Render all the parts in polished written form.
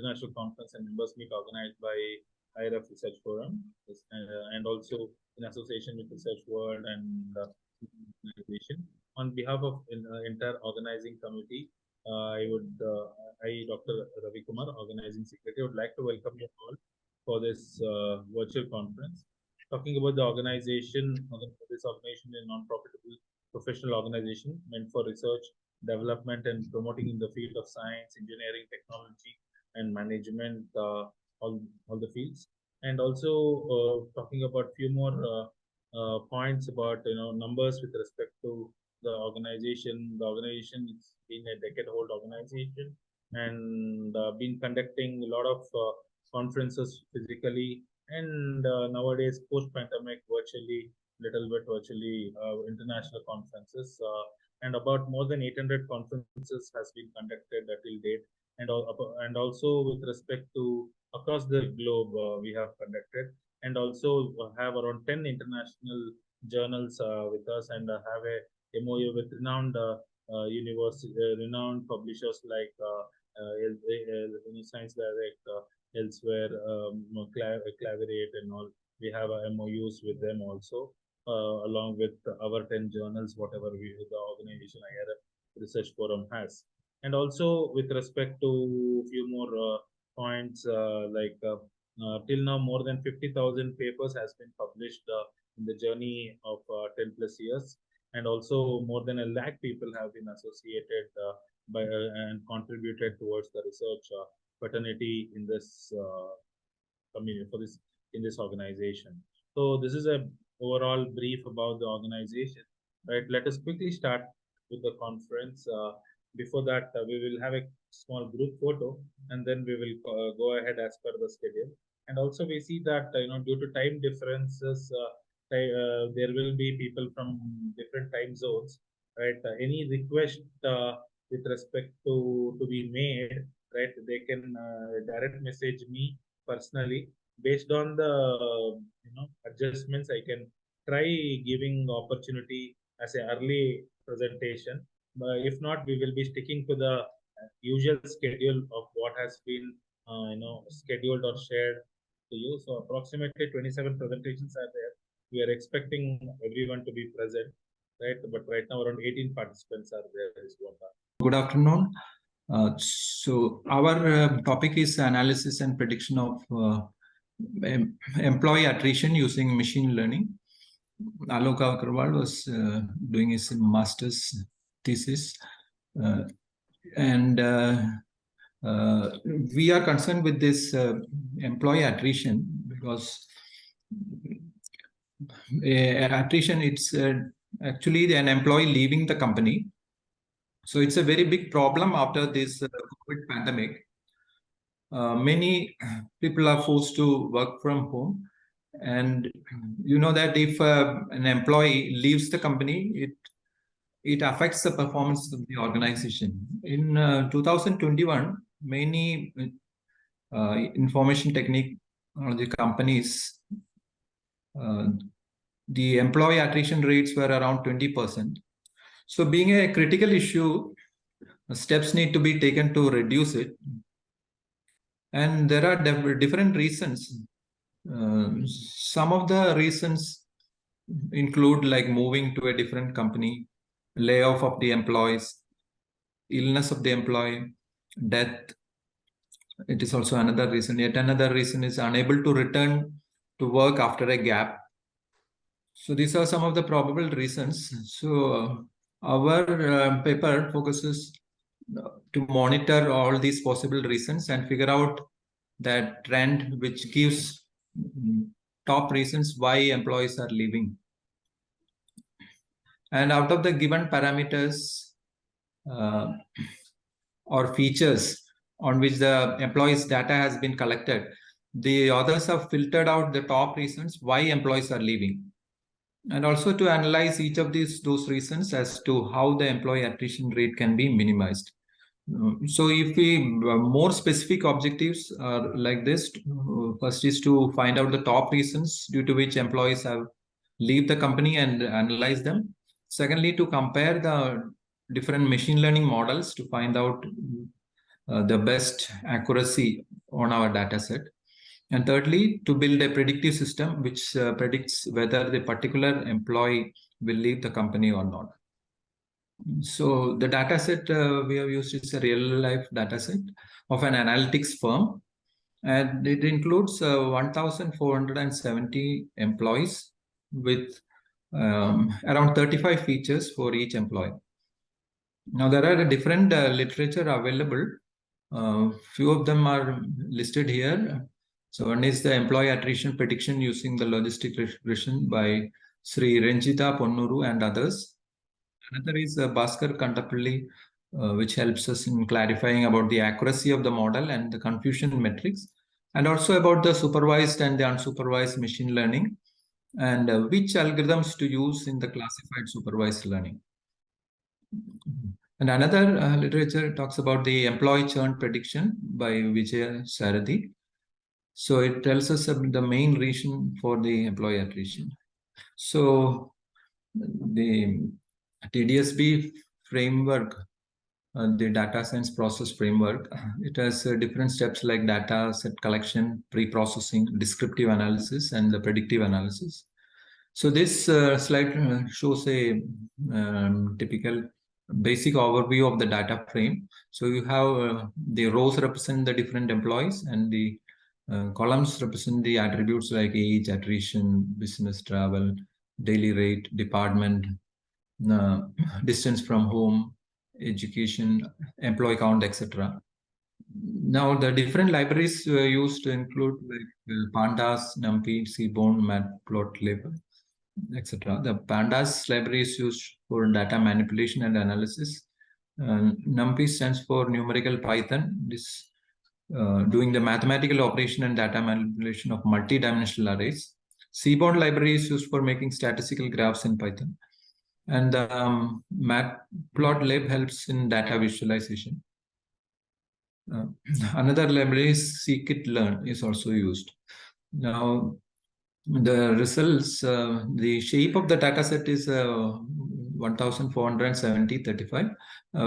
international conference and members meet organized by IRF Research Forum, and also in association with Research World and organization. On behalf of entire organizing committee, I, Dr. Ravi Kumar, organizing secretary, would like to welcome you all for this virtual conference. Talking about the organization, this organization is a non-profitable professional organization meant for research, development, and promoting in the field of science, engineering, technology, and management, all the fields. And also talking about few more points about numbers with respect to the organization. The organization is been a decade-old organization and been conducting a lot of conferences physically and nowadays post-pandemic virtually, little bit virtually, international conferences, and about more than 800 conferences has been conducted till date, and also with respect to across the globe we have conducted, and also have around 10 international journals with us, and have a MOU with renowned renowned publishers like Science Direct, elsewhere, Clavirate and all. We have MOUs with them also, along with our 10 journals, whatever the organization IRF Research Forum has. And also with respect to few more points, till now more than 50,000 papers has been published in the journey of 10 plus years, and also more than 1 lakh people have been associated by and contributed towards the research fraternity in this community, in this organization. So this is a overall brief about the organization. Right, let us quickly start with the conference. Before that, we will have a small group photo, and then we will go ahead as per the schedule. And also we see that due to time differences, there will be people from different time zones. Right, any request with respect to be made, right, they can direct message me personally. Based on the adjustments, I can try giving opportunity as an early presentation. But if not, we will be sticking to the usual schedule of what has been scheduled or shared to you. So approximately 27 presentations are there. We are expecting everyone to be present, right? But right now around 18 participants are there. Good afternoon. So our topic is analysis and prediction of employee attrition using machine learning. Alok Agarwal was doing his master's thesis, and we are concerned with this employee attrition because attrition, it's actually an employee leaving the company. So it's a very big problem after this COVID pandemic. Many people are forced to work from home, and you know that if an employee leaves the company, it affects the performance of the organization. In 2021, many information technology companies, the employee attrition rates were around 20%. So being a critical issue, steps need to be taken to reduce it. And there are different reasons. Some of the reasons include like moving to a different company, layoff of the employees, illness of the employee, death. It is also another reason. Yet another reason is unable to return to work after a gap. So these are some of the probable reasons. So our paper focuses to monitor all these possible reasons and figure out that trend which gives top reasons why employees are leaving. And out of the given parameters or features on which the employees' data has been collected, the authors have filtered out the top reasons why employees are leaving, and also to analyze each of those reasons as to how the employee attrition rate can be minimized. So if we more specific objectives are like this, first is to find out the top reasons due to which employees have leave the company and analyze them. Secondly, to compare the different machine learning models to find out the best accuracy on our data set. And thirdly, to build a predictive system which predicts whether the particular employee will leave the company or not. So the data set we have used is a real life data set of an analytics firm, and it includes 1,470 employees with around 35 features for each employee. Now there are different literature available. Few of them are listed here. So one is the employee attrition prediction using the logistic regression by Sri Renjita Ponnuru and others. Another is Bhaskar Kantapalli, which helps us in clarifying about the accuracy of the model and the confusion metrics, and also about the supervised and the unsupervised machine learning, and which algorithms to use in the classified supervised learning. And another literature talks about the employee churn prediction by Vijay Sarathi. So it tells us the main reason for the employee attrition. So the TDSB framework, the data science process framework, it has different steps like data set collection, pre-processing, descriptive analysis, and the predictive analysis. So this slide shows a typical basic overview of the data frame. So you have the rows represent the different employees, and the columns represent the attributes like age, attrition, business travel, daily rate, department, distance from home, education, employee count, etc. Now the different libraries used to include like pandas, numpy, seaborn, matplotlib, etc. The pandas library is used for data manipulation and analysis. Numpy stands for numerical Python. This doing the mathematical operation and data manipulation of multi-dimensional arrays. Seaborn library is used for making statistical graphs in Python. And matplotlib helps in data visualization. Another library is scikit-learn is also used. Now, the results, the shape of the data set is 1,470/35,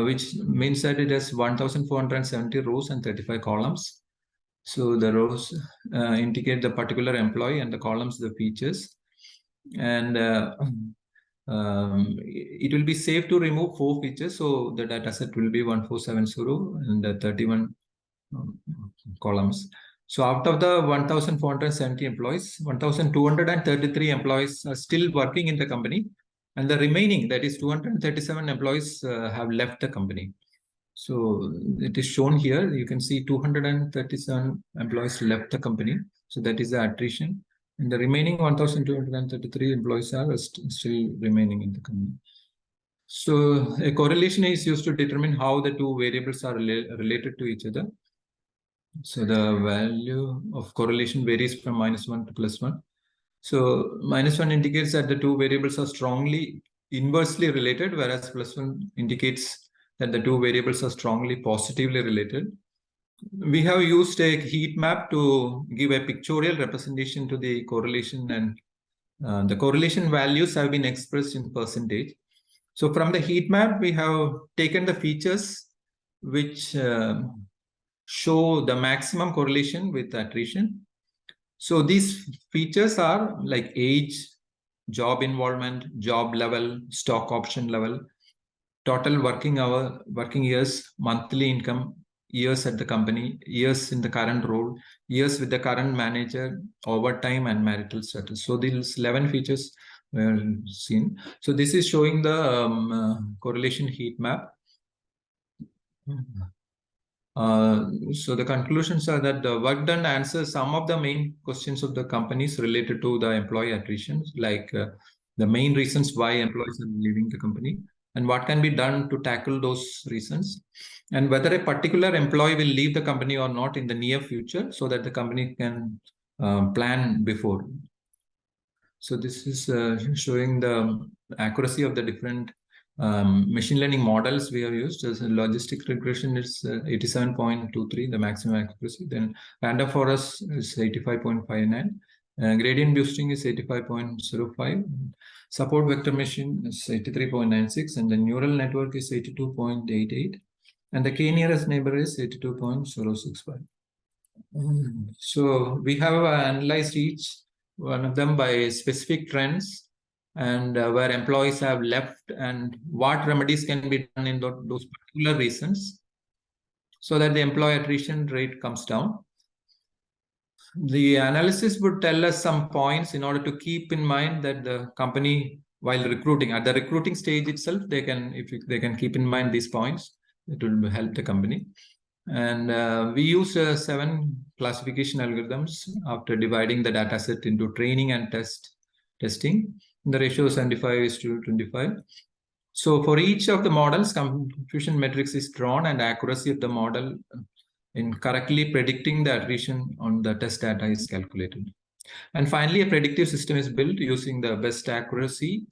which means that it has 1,470 rows and 35 columns. So the rows indicate the particular employee and the columns the features. And it will be safe to remove 4 features. So the data set will be 1,470 and 31 columns. So out of the 1,470 employees, 1,233 employees are still working in the company, and the remaining, that is 237 employees, have left the company. So it is shown here. You can see 237 employees left the company. So that is the attrition. And the remaining 1,233 employees are still remaining in the company. So a correlation is used to determine how the two variables are related to each other. So the value of correlation varies from -1 to +1. So -1 indicates that the two variables are strongly inversely related, whereas +1 indicates that the two variables are strongly positively related. We have used a heat map to give a pictorial representation to the correlation, and the correlation values have been expressed in percentage. So from the heat map, we have taken the features which show the maximum correlation with attrition. So these features are like age, job involvement, job level, stock option level, total working years, monthly income, years at the company, years in the current role, years with the current manager, overtime, and marital status. So these 11 features were seen. So this is showing the correlation heat map. So the conclusions are that the work done answers some of the main questions of the companies related to the employee attrition, like the main reasons why employees are leaving the company, and what can be done to tackle those reasons, and whether a particular employee will leave the company or not in the near future, so that the company can plan before. So this is showing the accuracy of the different machine learning models we have used. As a logistic regression is 87.23, the maximum accuracy. Then random forest is 85.59. Gradient boosting is 85.05. Support vector machine is 83.96, and the neural network is 82.88. and the K nearest neighbor is 82.065. So we have analyzed each one of them by specific trends and where employees have left and what remedies can be done in those particular reasons so that the employee attrition rate comes down. The analysis would tell us some points in order to keep in mind that the company, while recruiting, at the recruiting stage itself, they can keep in mind these points, it will help the company. And we use 7 classification algorithms after dividing the data set into training and testing. The ratio is 75:25. So for each of the models, confusion matrix is drawn and accuracy of the model in correctly predicting the attrition on the test data is calculated. And finally, a predictive system is built using the best accuracy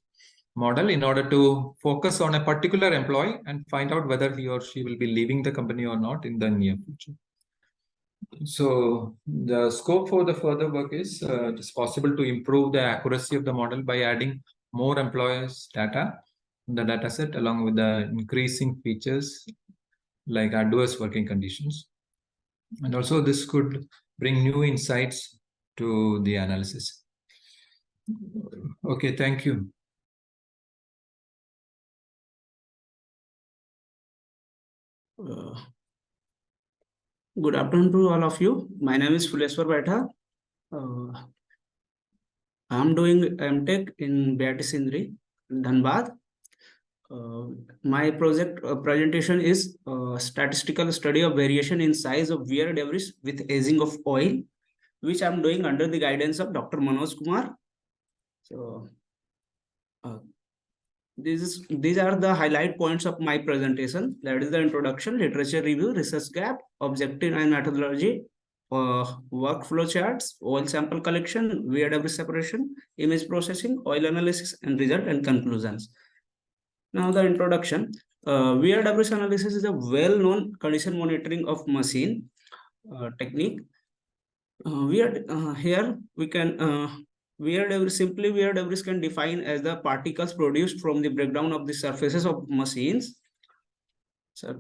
model in order to focus on a particular employee and find out whether he or she will be leaving the company or not in the near future. So the scope for the further work is it is possible to improve the accuracy of the model by adding more employers' data in the data set along with the increasing features like adverse working conditions. And also this could bring new insights to the analysis. Okay, thank you. Good afternoon to all of you. My name is Fuleswar Baitha. I am doing MTech in BIT Sindri, Dhanbad. My project presentation is statistical study of variation in size of wear debris with aging of oil, which I am doing under the guidance of Dr. Manoj Kumar. So these are the highlight points of my presentation. That is the introduction, literature review, research gap, objective and methodology, workflow charts, oil sample collection, wear debris separation, image processing, oil analysis, and result and conclusions. Now the introduction. Wear debris analysis is a well-known condition monitoring of machine technique. Here we can wear debris can define as the particles produced from the breakdown of the surfaces of machines. So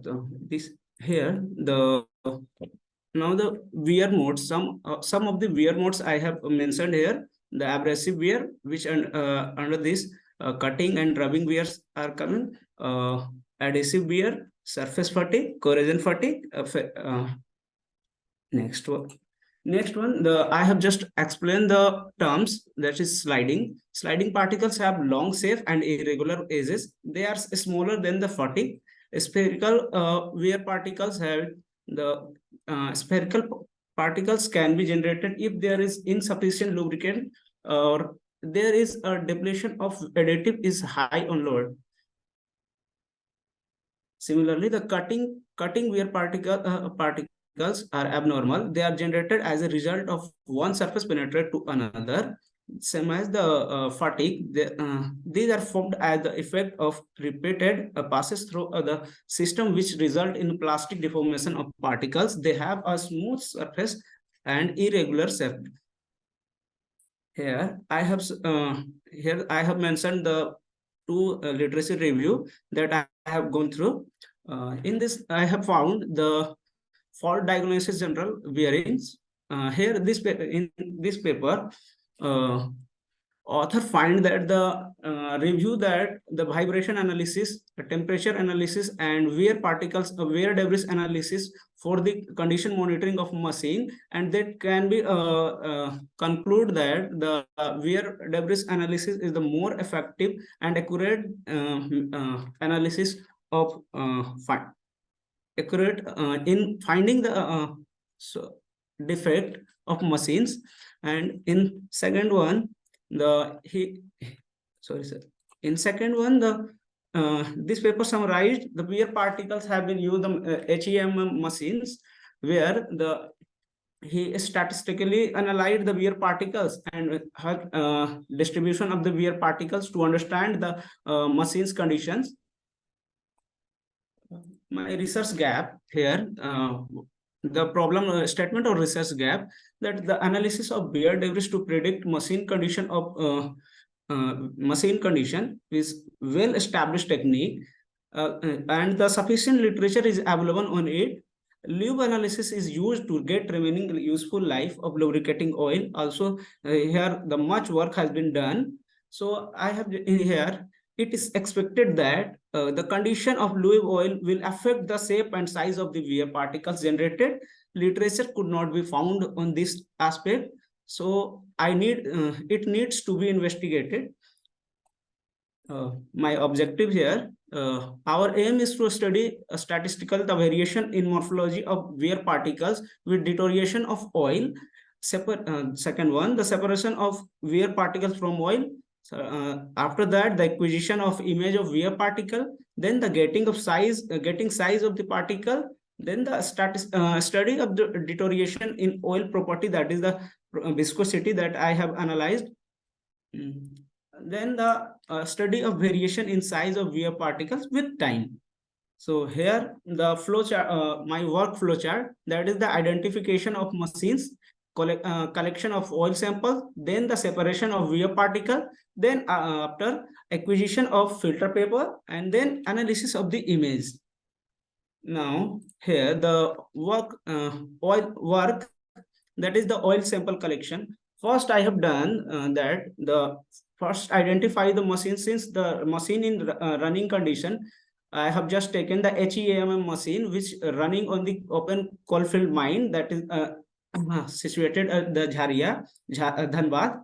now the wear modes. Some of the wear modes I have mentioned here. The abrasive wear, which under this cutting and rubbing wears are coming. Adhesive wear, surface fatigue, corrosion fatigue. Next one, I have just explained the terms, that is sliding. Sliding particles have long shape and irregular edges. They are smaller than the fatigue. Spherical wear particles have the spherical particles can be generated if there is insufficient lubricant or there is a depletion of additive is high on load. Similarly, the cutting wear particles are abnormal. They are generated as a result of one surface penetrate to another. Same as the fatigue, these are formed as the effect of repeated passes through the system, which result in plastic deformation of particles. They have a smooth surface and irregular shape. Here I have mentioned the 2 literature review that I have gone through. In this, I have found the fault diagnosis general bearings. Here, in this paper, author find that the review that the vibration analysis, the temperature analysis, and wear debris analysis for the condition monitoring of machine, and that can be conclude that the wear debris analysis is the more effective and accurate analysis of in finding the defect of machines. And in second one, this paper summarized the wear particles have been used HEM machines, where he statistically analyzed the wear particles and distribution of the wear particles to understand the machine's conditions. My research gap here, the problem statement or research gap, that the analysis of wear debris to predict machine condition is well-established technique. and the sufficient literature is available on it. Lube analysis is used to get remaining useful life of lubricating oil. Also, here the much work has been done. So I have here, it is expected that the condition of lube oil will affect the shape and size of the wear particles generated. Literature could not be found on this aspect. So it needs to be investigated. My objective here, our aim is to study statistical the variation in morphology of wear particles with deterioration of oil. Second one, the separation of wear particles from oil. After that, the acquisition of image of wear particle, then the getting size of the particle, then the study of the deterioration in oil property, that is the viscosity that I have analyzed. Then the study of variation in size of wear particles with time. So here the flow chart, my work flow chart, that is the identification of machines, collection of oil samples, then the separation of wear particle, then after acquisition of filter paper, and then analysis of the image. Now here the work that is the oil sample collection. First I have done that the first identify the machine. Since the machine in running condition, I have just taken the HEAMM machine which running on the open coalfield mine that is situated at the Jharia, Dhanbad.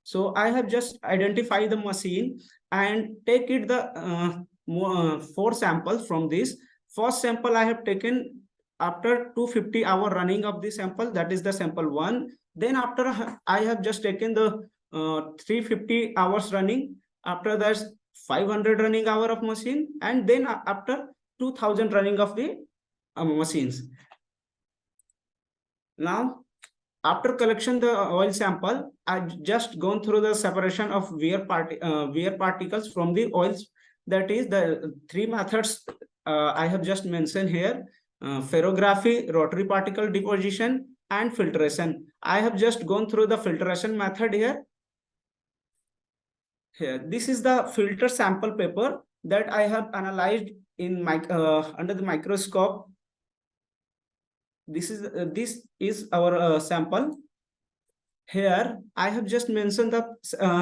So I have just identified the machine and take it the 4 samples from this. First sample I have taken after 250 hour running of the sample, that is the sample 1. Then after I have just taken the 350 hours running, after that 500 running hour of machine, and then after 2000 running of the machines. Now after collection the oil sample, I've just gone through the separation of wear particles from the oils. That is the 3 methods I have just mentioned here: ferrography, rotary particle deposition, and filtration. I have just gone through the filtration method here. Here, this is the filter sample paper that I have analyzed in under the microscope. This is our sample. Here I have just mentioned the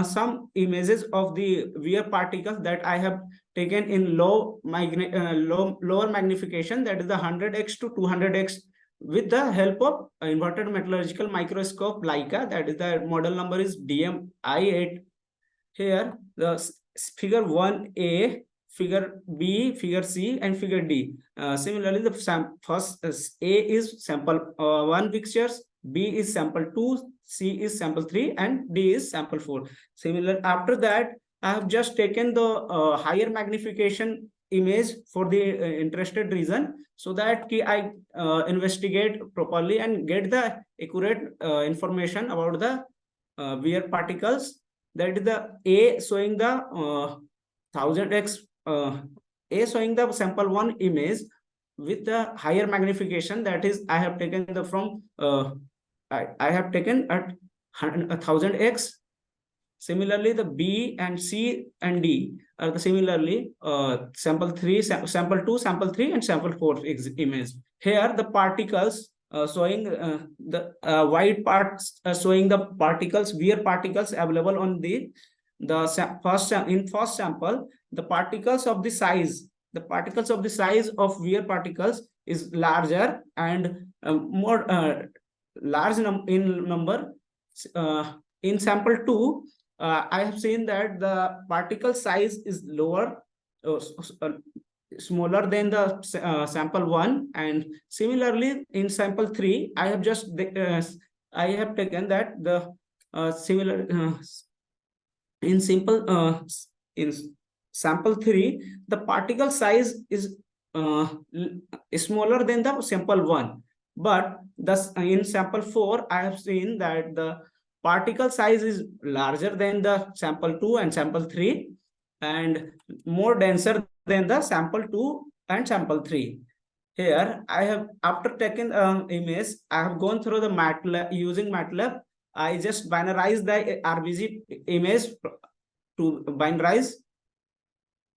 some images of the wear particles that I have taken in lower magnification, that is the 100x to 200x, with the help of inverted metallurgical microscope Leica, that is the model number is DMI8. Here the figure 1A, figure B, figure C, and figure D. Similarly, the first A is sample 1 pictures, B is sample 2, C is sample 3, and D is sample 4. Similar, after that, I have just taken the higher magnification image for the interested reason, so that I investigate properly and get the accurate information about the wear particles. That is the A showing the 1000x, A showing the sample 1 image with the higher magnification, that is I have taken the from I have taken at 1000x. Similarly, the B and C and D are the similarly sample 3, sample 2, sample 3, and sample 4 image. Here the particles showing the white parts showing the particles, wear particles available on the first sample. The particles of the size of wear particles is larger and more large in number. In sample 2, I have seen that the particle size is lower, smaller than the sample 1, and similarly in sample 3, I have just I have taken that the similar in sample 3, the particle size is smaller than the sample 1, but thus in sample 4, I have seen that the particle size is larger than the sample 2 and sample 3, and more denser than the sample 2 and sample 3. Here I have, after taking image, I have gone through the MATLAB. Using MATLAB, I just binarize the RBG image to binarize.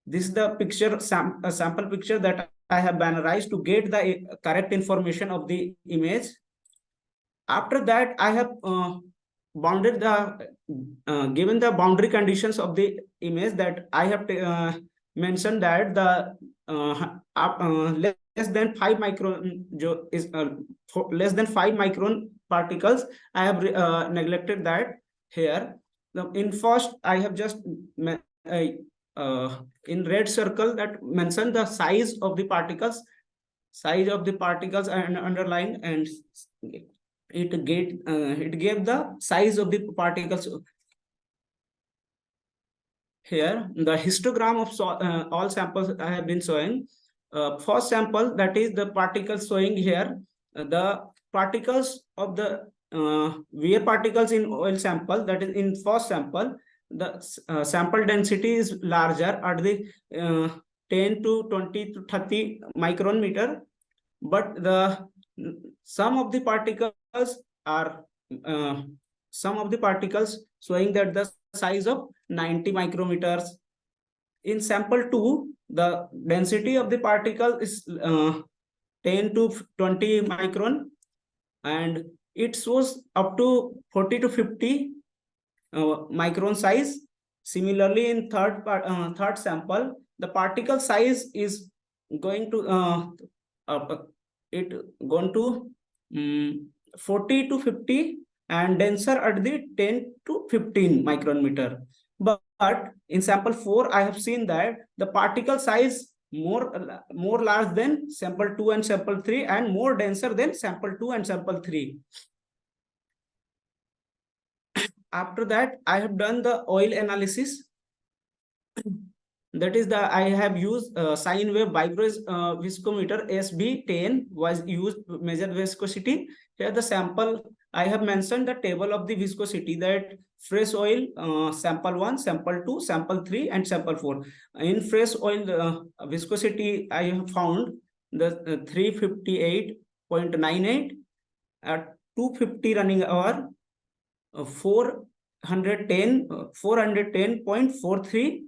This is the picture, sample picture that I have bannerized to get the correct information of the image. After that, I have bounded the given the boundary conditions of the image that I have mentioned that the less than 5 micron is less than 5 micron particles. I have neglected that here. In first, I have just in red circle that mentioned the size of the particles and underline, and it gave the size of the particles. Here the histogram of all samples I have been showing. First sample, that is the particles showing here, the particles of the wear particles in oil sample, that is in first sample, the sample density is larger at the 10 to 20 to 30 micron meter, but the some of the particles are showing that the size of 90 micrometers. In sample 2, the density of the particle is 10 to 20 micron, and it shows up to 40 to 50 micron size. Similarly, in third sample, the particle size is going to 40 to 50 and denser at the 10 to 15 micron meter. But in sample 4, I have seen that the particle size more large than sample 2 and sample 3, and more denser than sample 2 and sample 3. After that, I have done the oil analysis. That is I have used sine wave viscometer SB10 was used to measure viscosity. Here the sample, I have mentioned the table of the viscosity, that fresh oil, sample 1, sample 2, sample 3, and sample 4. In fresh oil viscosity, I have found the 358.98 at 250 running hour, 410.43,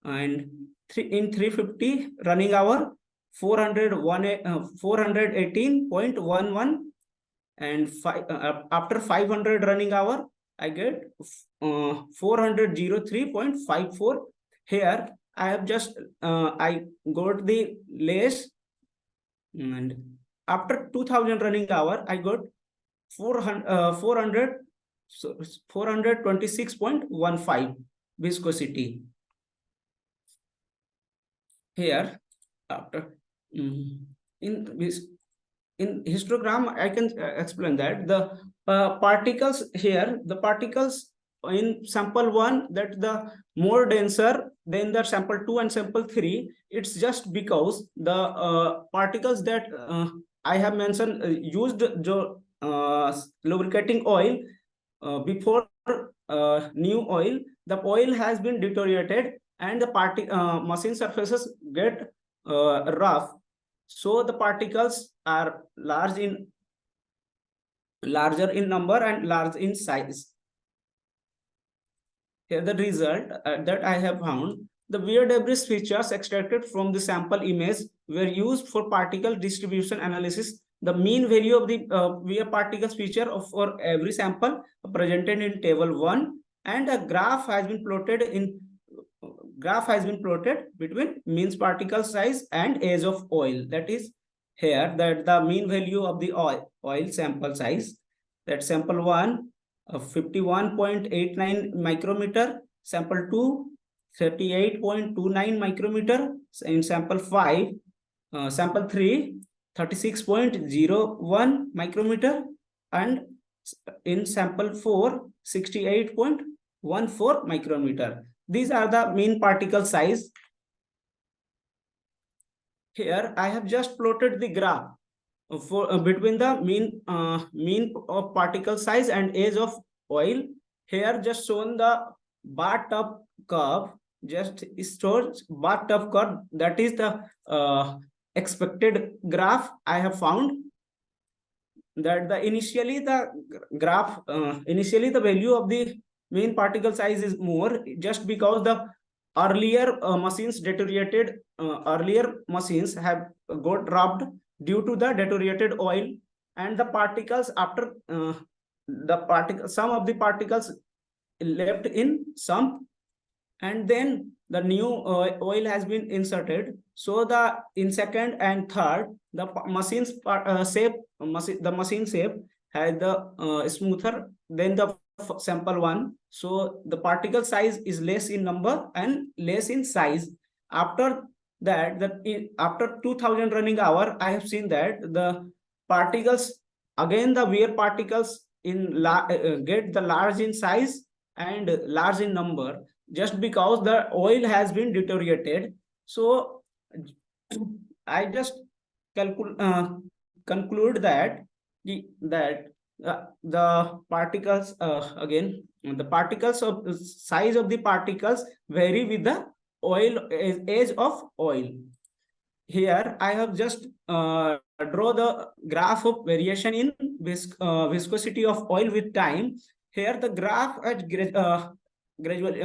and in 350 running hour, 418.11, and after 500 running hour, I get 403.54. Here I have just I got the less, and after 2000 running hour, I got 426.15 viscosity. Here, after in histogram, I can explain that the particles here, the particles in sample 1, that the more denser than the sample 2 and sample 3. It's just because the particles that I have mentioned used lubricating oil before new oil. The oil has been deteriorated, and the machine surfaces get rough, so the particles are larger in number and large in size. Here the result that I have found: the wear debris features extracted from the sample image were used for particle distribution analysis. The mean value of the wear particles feature for every sample presented in table 1, and a graph has been plotted between mean particle size and age of oil. That is here, that the mean value of the oil sample size, that sample 1 51.89 micrometer, sample 2 38.29 micrometer, in sample 5 sample 3 36.01 micrometer, and in sample 4 68.14 micrometer. These are the mean particle size. Here I have just plotted the graph for between the mean of particle size and age of oil. Here just shown the bar-top curve, just stores bar-top curve, that is the expected graph. I have found that initially the value of the mean particle size is more, just because the earlier machines deteriorated. Earlier machines have got dropped due to the deteriorated oil, and the particles after some of the particles left in sump, and then the new oil has been inserted. So the in second and third, the machine shape has the smoother than the sample one. So the particle size is less in number and less in size. After that, after 2000 running hour, I have seen that the particles, again the wear particles get the large in size and large in number, just because the oil has been deteriorated. So I just conclude that the particles again the particles of size of the particles vary with the oil age of oil. Here I have just draw the graph of variation in viscosity of oil with time. Here the graph at gradually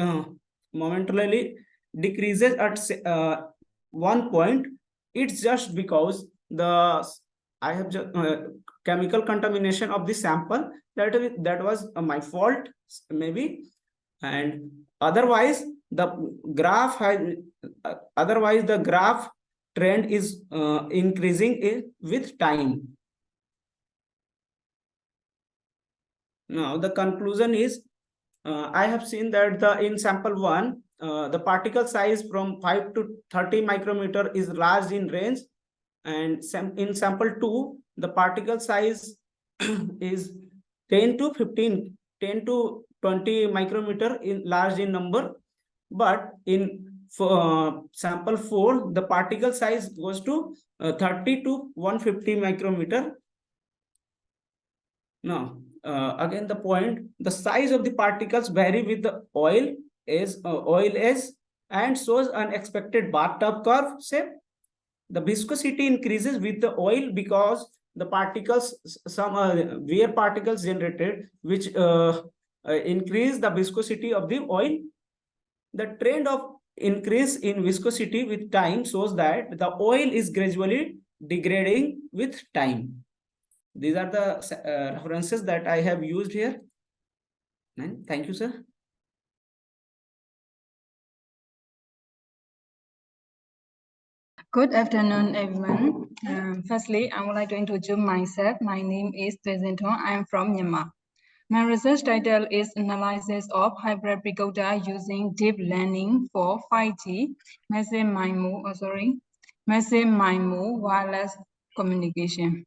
momentarily decreases at 1 point. It's just because the I have just chemical contamination of the sample, that was my fault maybe, and otherwise the graph trend is increasing with time. Now the conclusion is, I have seen that in sample 1, the particle size from 5 to 30 micrometer is large in range, and in sample 2, the particle size is 10 to 20 micrometer in large in number. But in sample 4, the particle size goes to 30 to 150 micrometer. Now again the point, the size of the particles vary with the oil is and shows an expected bathtub curve shape. The viscosity increases with the oil because the particles, some wear particles generated, which increase the viscosity of the oil. The trend of increase in viscosity with time shows that the oil is gradually degrading with time. These are the references that I have used here. And thank you, sir. Good afternoon, everyone. Firstly, I would like to introduce myself. My name is Tezinton. I am from Myanmar. My research title is Analysis of Hybrid Pagoda using Deep Learning for 5G Massive MIMO wireless communication.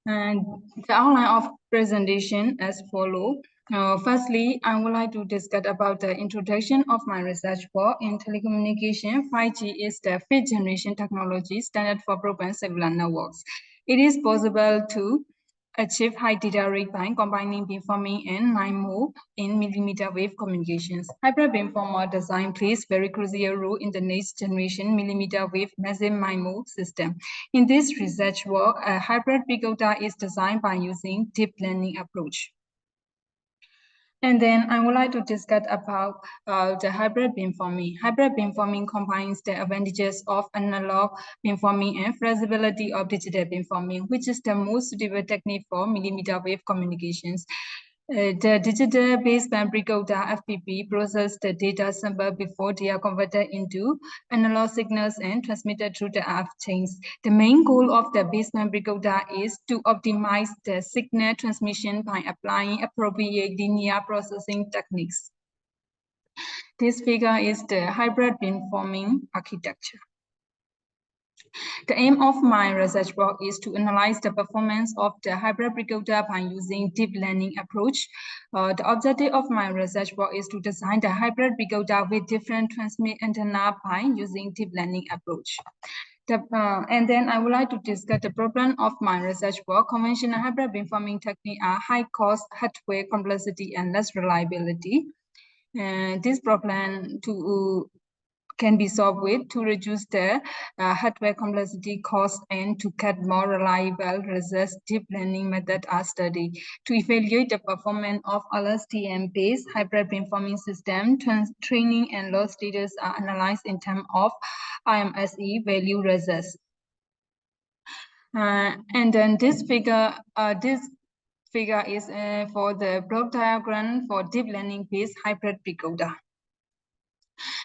And the outline of presentation as follows. Firstly, I would like to discuss about the introduction of my research work in telecommunication. 5G is the fifth generation technology standard for broadband cellular networks. It is possible to achieve high data rate by combining beamforming and MIMO in millimeter wave communications. Hybrid beamformer design plays very crucial role in the next generation millimeter wave massive MIMO system. In this research work, a hybrid pagoda is designed by using deep learning approach. And then I would like to discuss about the hybrid beamforming. Hybrid beamforming combines the advantages of analog beamforming and flexibility of digital beamforming, which is the most suitable technique for millimeter wave communications. The digital baseband pagoda FPP processes the data sample before they are converted into analog signals and transmitted through the RF chains. The main goal of the baseband pagoda is to optimize the signal transmission by applying appropriate linear processing techniques. This figure is the hybrid beamforming architecture. The aim of my research work is to analyze the performance of the hybrid pagoda by using deep learning approach. The objective of my research work is to design the hybrid pagoda with different transmit antenna by using deep learning approach. And then I would like to discuss the problem of my research work. Conventional hybrid beamforming technique are high cost, hardware complexity, and less reliability. This problem can be solved with to reduce the hardware complexity cost and to get more reliable results. Deep learning methods are studied to evaluate the performance of LSTM-based hybrid beamforming system. Training and loss data are analyzed in terms of IMSE value results. And then this figure is for the block diagram for deep learning-based hybrid precoder.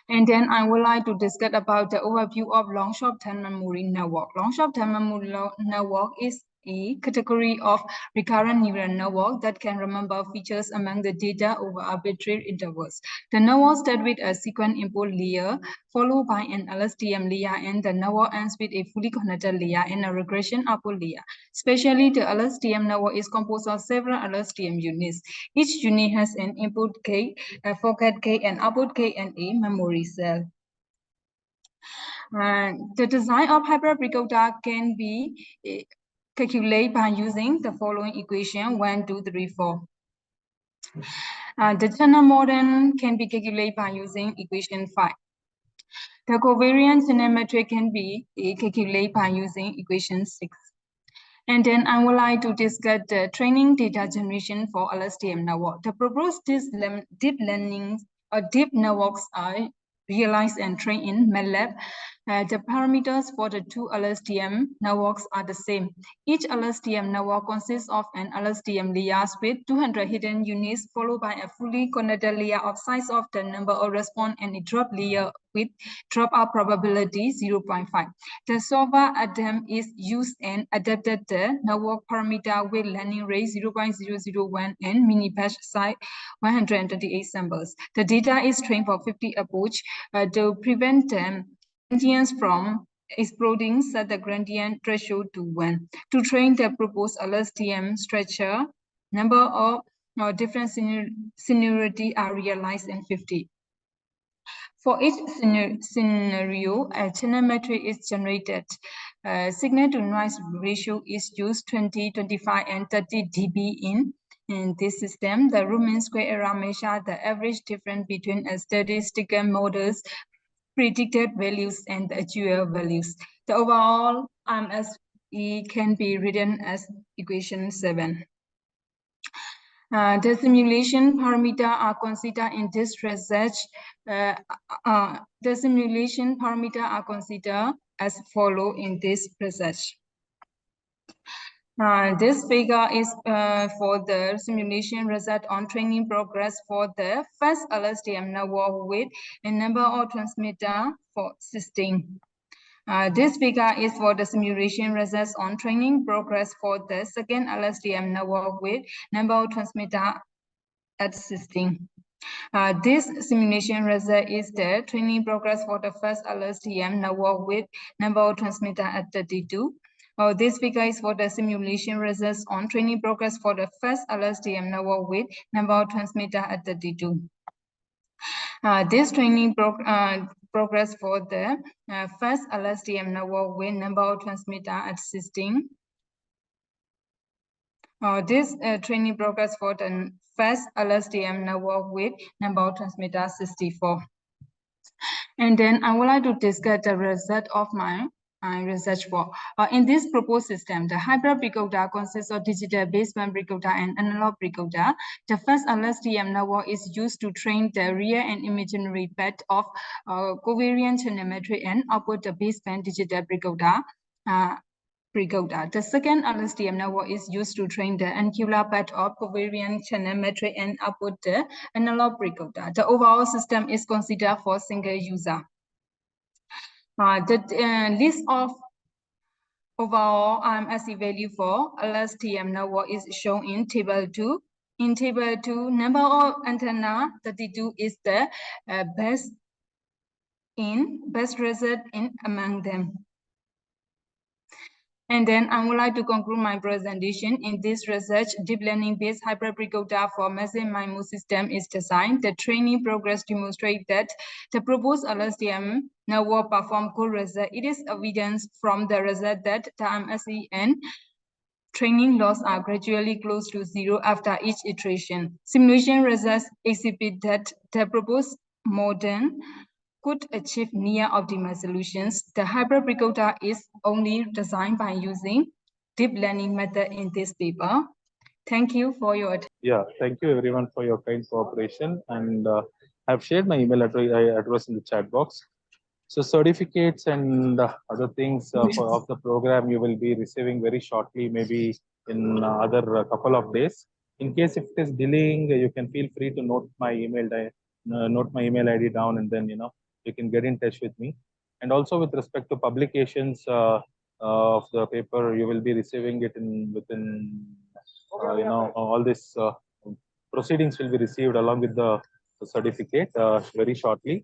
And then I would like to discuss about the overview of long short-term memory network. Long short-term memory network is a category of recurrent neural network that can remember features among the data over arbitrary intervals. The network starts with a sequence input layer followed by an LSTM layer, and the network ends with a fully connected layer and a regression output layer. Especially the LSTM network is composed of several LSTM units. Each unit has an input K, a forget K, an output K, and a memory cell. The design of hybrid precoder can be calculated by using the following equation 1, 2, 3, 4. The channel model can be calculated by using equation 5. The covariance channel metric can be calculated by using equation 6. And then I would like to discuss the training data generation for LSTM network. The proposed deep learning or deep networks are realized and trained in MATLAB. The parameters for the two LSTM networks are the same. Each LSTM network consists of an LSTM layer with 200 hidden units, followed by a fully connected layer of size of the number of response and a drop layer with dropout probability 0.5. The solver ADAM is used and adapted the network parameter with learning rate 0.001 and mini batch size 128 samples. The data is trained for 50 approach to prevent gradients from exploding, set the gradient threshold to 1. To train the proposed LSTM structure, number of different seniority are realized in 50. For each scenario, a channel metric is generated. Signal to noise ratio is used 20, 25, and 30 dB in this system. The root mean square error measure the average difference between a statistical model's predicted values and the actual values. The overall IMSE can be written as equation 7. The simulation parameters are considered in this research. The simulation parameters are considered as follow in this research. This figure is for the simulation result on training progress for the first LSTM network with a number of transmitter for 16. This figure is for the simulation results on training progress for the second LSTM network with number of transmitter at 16. This simulation result is the training progress for the first LSTM network with number of transmitter at 32. This figure is for the simulation results on training progress for the first LSTM network with number of transmitter at 32. This training progress for the first LSTM network with number of transmitter at 16. This training progress for the first LSTM network with number of transmitter 64. And then I would like to discuss the result of my research work. In this proposed system, the hybrid precoder consists of digital baseband precoder and analog precoder. The first LSTM network is used to train the real and imaginary path of covariant channel metric and output the baseband digital precoder. The second LSTM network is used to train the angular path of covariant channel metric and output the analog precoder. The overall system is considered for single user. The list of overall IMSE value for LSTM network is shown in table 2. In table 2, number of antenna 32 is the best result in among them. And then I would like to conclude my presentation. In this research, deep learning-based hybrid precoder for massive MIMO system is designed. The training progress demonstrates that the proposed LSTM network perform good result. It is evidence from the result that the IMSE and training loss are gradually close to 0 after each iteration. Simulation results exhibit that the proposed modern could achieve near optimal solutions. The hybrid bricoda is only designed by using deep learning method in this paper. Thank you for your attention. Yeah, thank you everyone for your kind cooperation, and I've shared my email address in the chat box. So certificates and other things of the program you will be receiving very shortly, maybe in other couple of days. In case if it is delaying, you can feel free to note my email ID down, and then you can get in touch with me. And also with respect to publications of the paper, you will be receiving it within all this proceedings will be received along with the certificate very shortly.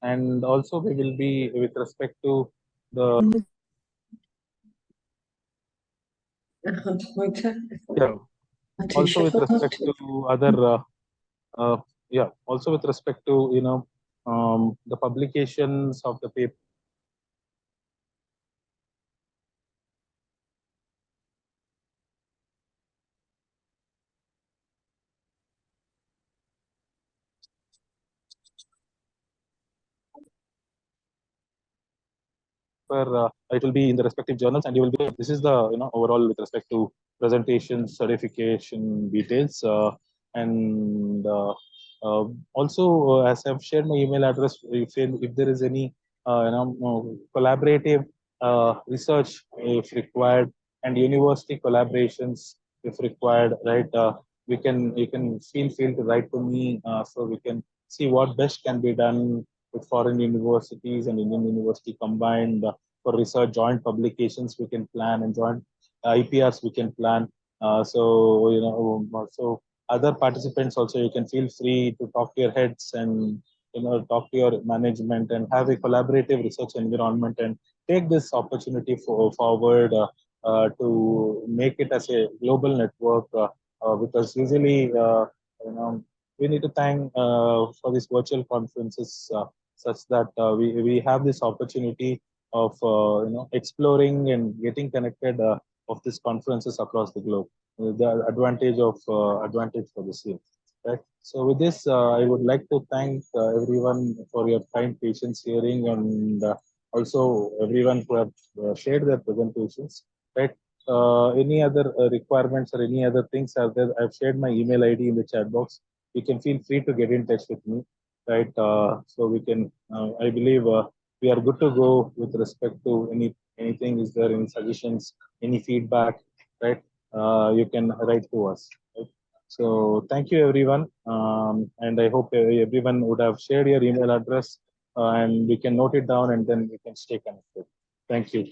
And also we will be with respect to the also with respect to other also with respect to the publications of the paper it will be in the respective journals, and you will be, this is the overall with respect to presentation certification details, and also as I've shared my email address, if there is any collaborative research if required, and university collaborations if required, right, you can feel to write to me, so we can see what best can be done with foreign universities and Indian university combined for research. Joint publications we can plan, and joint IPRs we can plan. So other participants also, you can feel free to talk to your heads and talk to your management and have a collaborative research environment, and take this opportunity forward to make it as a global network, because usually we need to thank for these virtual conferences, such that we have this opportunity of exploring and getting connected of these conferences across the globe. The advantage for this year, right? So with this, I would like to thank everyone for your kind patience hearing, and also everyone who have shared their presentations, right? Any other requirements or any other things are there? I've shared my email ID in the chat box. You can feel free to get in touch with me, right? So we can, I believe we are good to go with respect to anything. Is there any suggestions, any feedback, right? You can write to us, right? So thank you everyone, and I hope everyone would have shared your email address, and we can note it down, and then we can stay connected. Thank you.